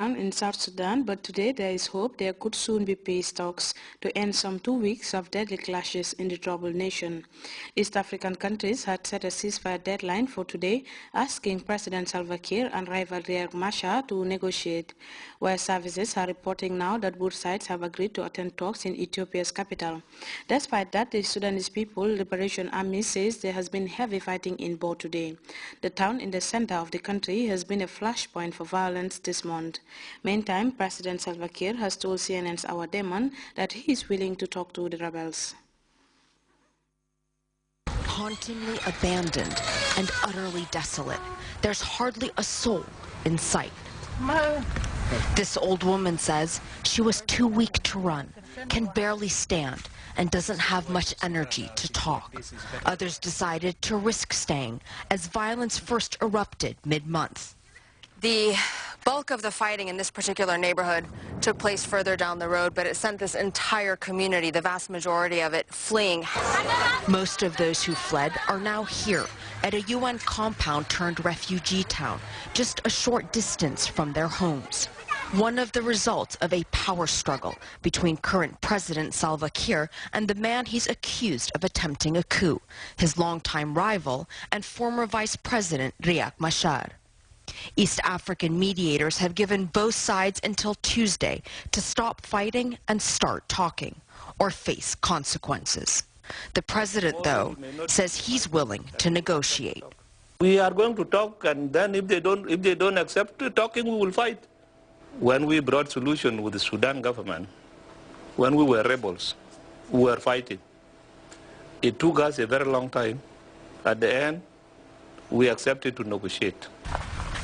in South Sudan, but today there is hope there could soon be peace talks to end some 2 weeks of deadly clashes in the troubled nation. East African countries had set a ceasefire deadline for today, asking President Salva Kiir and rival Riek Machar to negotiate, where services are reporting now that both sides have agreed to attend talks in Ethiopia's capital. Despite that, the Sudanese People Liberation Army says there has been heavy fighting in Bo today. The town in the center of the country has been a flashpoint for violence this month. Meantime, President Salva Kiir has told CNN's Our Demon that he is willing to talk to the rebels. Hauntingly abandoned and utterly desolate, there's hardly a soul in sight. This old woman says she was too weak to run, can barely stand, and doesn't have much energy to talk. Others decided to risk staying as violence first erupted mid-month. The bulk of the fighting in this particular neighborhood took place further down the road, but it sent this entire community, the vast majority of it, fleeing. Most of those who fled are now here at a UN compound turned refugee town, just a short distance from their homes. One of the results of a power struggle between current President Salva Kiir and the man he's accused of attempting a coup, his longtime rival and former Vice President Riek Machar. East African mediators have given both sides until Tuesday to stop fighting and start talking, or face consequences. The president, though, says he's willing to negotiate. We are going to talk, and then if they don't accept talking, we will fight. When we brought solution with the Sudan government, when we were rebels, we were fighting. It took us a very long time. At the end, we accepted to negotiate.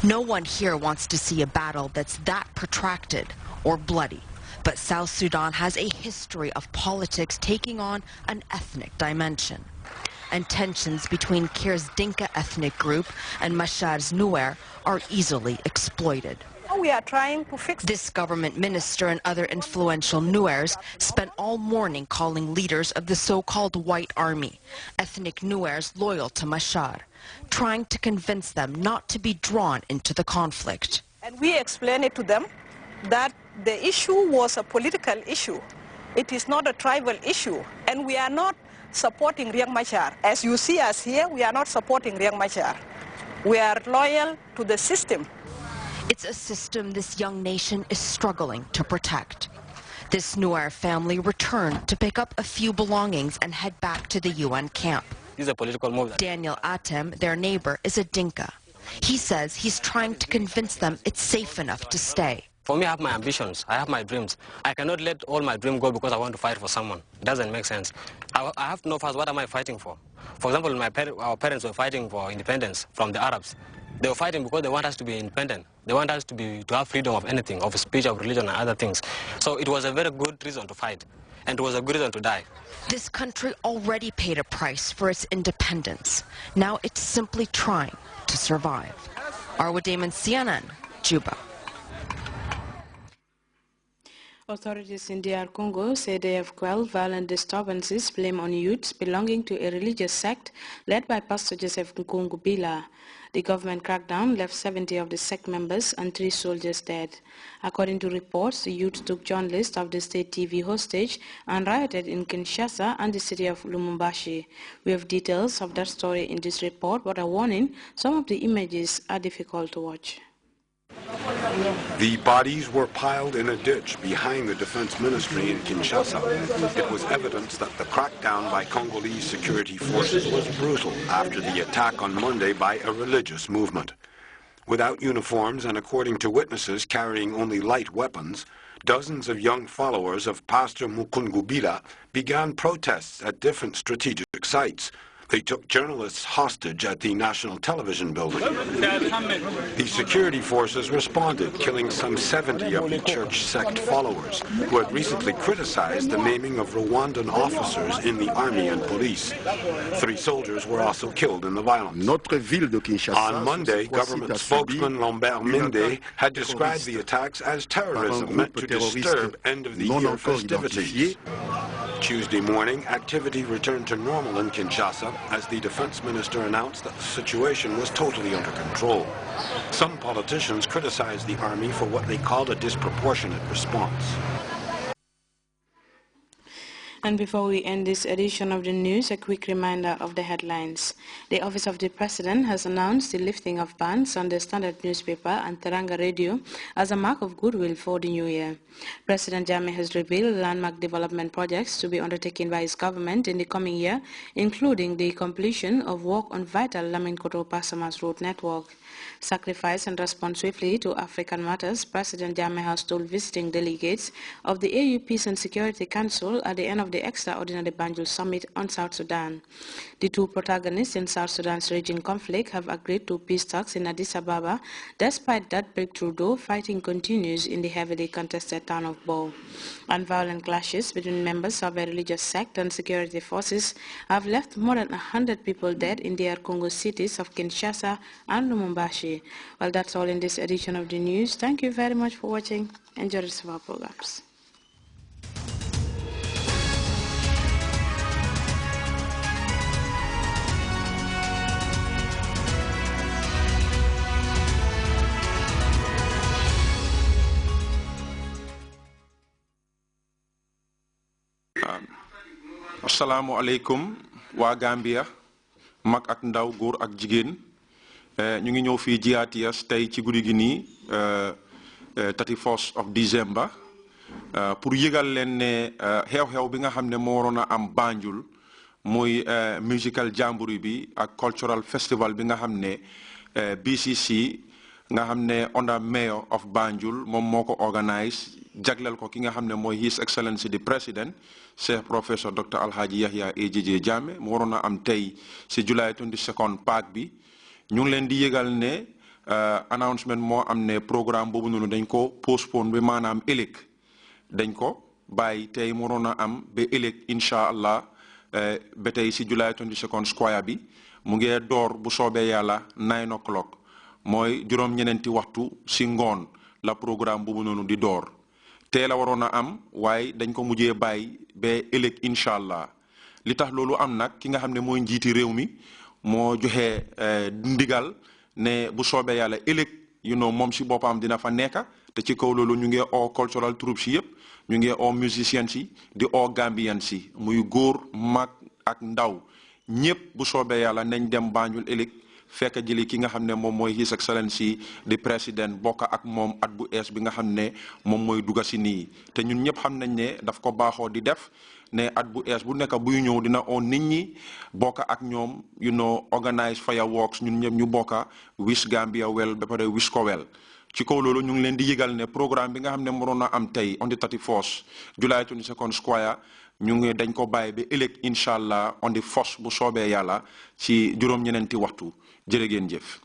No one here wants to see a battle that's that protracted or bloody, but South Sudan has a history of politics taking on an ethnic dimension. And tensions between Kiir's Dinka ethnic group and Machar's Nuer are easily exploited. We are trying to fix this. Government minister and other influential Nuers spent all morning calling leaders of the so-called White Army, ethnic Nuers loyal to Machar, trying to convince them not to be drawn into the conflict. And we explained it to them that the issue was a political issue. It is not a tribal issue, and we are not supporting Riek Machar. As you see us here, we are not supporting Riek Machar. We are loyal to the system. It's a system this young nation is struggling to protect. This Nuer family returned to pick up a few belongings and head back to the UN camp. This is a political move. Daniel Atem, their neighbor, is a Dinka. He says he's trying to convince them it's safe enough to stay. For me, I have my ambitions. I have my dreams. I cannot let all my dreams go because I want to fight for someone. It doesn't make sense. I have to know first, what am I fighting for? For example, our parents were fighting for independence from the Arabs. They were fighting because they want us to be independent. They want us to have freedom of anything, of speech, of religion, and other things. So it was a very good reason to fight, and it was a good reason to die. This country already paid a price for its independence. Now it's simply trying to survive. Arwa Damon, CNN, Juba. Authorities in DR Congo say they have quelled violent disturbances blamed on youths belonging to a religious sect led by Pastor Joseph Nkungubila. The government crackdown left 70 of the sect members and 3 soldiers dead. According to reports, the youth took journalists of the state TV hostage and rioted in Kinshasa and the city of Lumumbashi. We have details of that story in this report, but a warning, some of the images are difficult to watch. The bodies were piled in a ditch behind the defense ministry in Kinshasa. It was evidence that the crackdown by Congolese security forces was brutal after the attack on Monday by a religious movement. Without uniforms and according to witnesses carrying only light weapons, dozens of young followers of Pastor Nkungubila began protests at different strategic sites. They took journalists hostage at the National Television building. The security forces responded, killing some 70 of the church sect followers, who had recently criticized the naming of Rwandan officers in the army and police. 3 soldiers were also killed in the violence. On Monday, government spokesman Lambert Mende had described the attacks as terrorism meant to disturb end-of-the-year festivities. Tuesday morning, activity returned to normal in Kinshasa as the defense minister announced that the situation was totally under control. Some politicians criticized the army for what they called a disproportionate response. And before we end this edition of the news, a quick reminder of the headlines. The Office of the President has announced the lifting of bans on the Standard newspaper and Teranga Radio as a mark of goodwill for the new year. President Jammeh has revealed landmark development projects to be undertaken by his government in the coming year, including the completion of work on vital Lamin-Koto-Pasamas road network. Sacrifice and respond swiftly to African matters, President Jammeh has told visiting delegates of the AU Peace and Security Council at the end of the extraordinary Banjul Summit on South Sudan. The two protagonists in South Sudan's raging conflict have agreed to peace talks in Addis Ababa. Despite that breakthrough, though, fighting continues in the heavily contested town of Bo. And violent clashes between members of a religious sect and security forces have left more than 100 people dead in their Congo cities of Kinshasa and Lumumbashi. Well, that's all in this edition of the news. Thank you very much for watching. Enjoy the rest of our programs. Assalamu alaikum wa Gambia mag ak ndaw góor ak jigéen ñu ngi ñëw fii GRTS tey ci guddi gi nii 31st of December pour yëgal leen ne xew-xew bi nga xam ne moo waroon a am Banjul muy musical jamboree bi ak cultural festival bi nga xam ne BCC nga xam ne under mayor of Banjul moom moo ko organise jagleel ko ki nga xam ne mooy His Excellency the President Cheikh Professor Dr Alhaji Yahya AJJ Jammeh mu waroon a am tey si July 22nd park bi ñu ngi leen di yëgal ne announcement moo am ne programme boobu noonu dañ ko postpone ba maanaam ëllëg dañ ko bàyyi tey mu waroon a am ba ëllëg incha allah ba tey si July 22nd square bi mu ngi door bu soobee yàlla 9 o'clock mooy juróom-ñeneenti waxtu si ngoon la programme boobu noonu di door tey la waroon a am waaye dañ ko mujjee bàyyi ba ëllëg incha allah li tax loolu am nag ki nga xam ne mooy njiiti réew mi moo joxe ndigal ne bu soobee yàlla ëllëg moom si boppam dina fa nekka te ci kaw loolu ñu ngi oo cultural troupes si yëpp ñu ngi oo musiciens si di oo Gambians si muy góor mag ak ndaw ñëpp bu soobee yàlla nañ dem Banjul ëllëg fekk jëli ki nga xam ne moom mooy His Excellency di président bokk ak moom at bu ees bi nga xam ne moom mooy dugga si nii te ñun ñëpp xam nañ ne daf ko baaxoo di def ne at bu ees bu nekk buy ñëw dina oo nit ñi bokk ak ñoom organise fireworks ñun ñëpp ñu bokk wish Gambia well ba pare wish ko well ci kaw loolu ñu ngi leen di yëgal ne programme bi nga xam ne waroon na am tey on the 31st July 22nd square ñu ngi dañ ko bàyyi ba ëllëg incha allah on the 1st bu soobee yàlla ci juróom-ñeneenti waxtu jërë ngeen jëf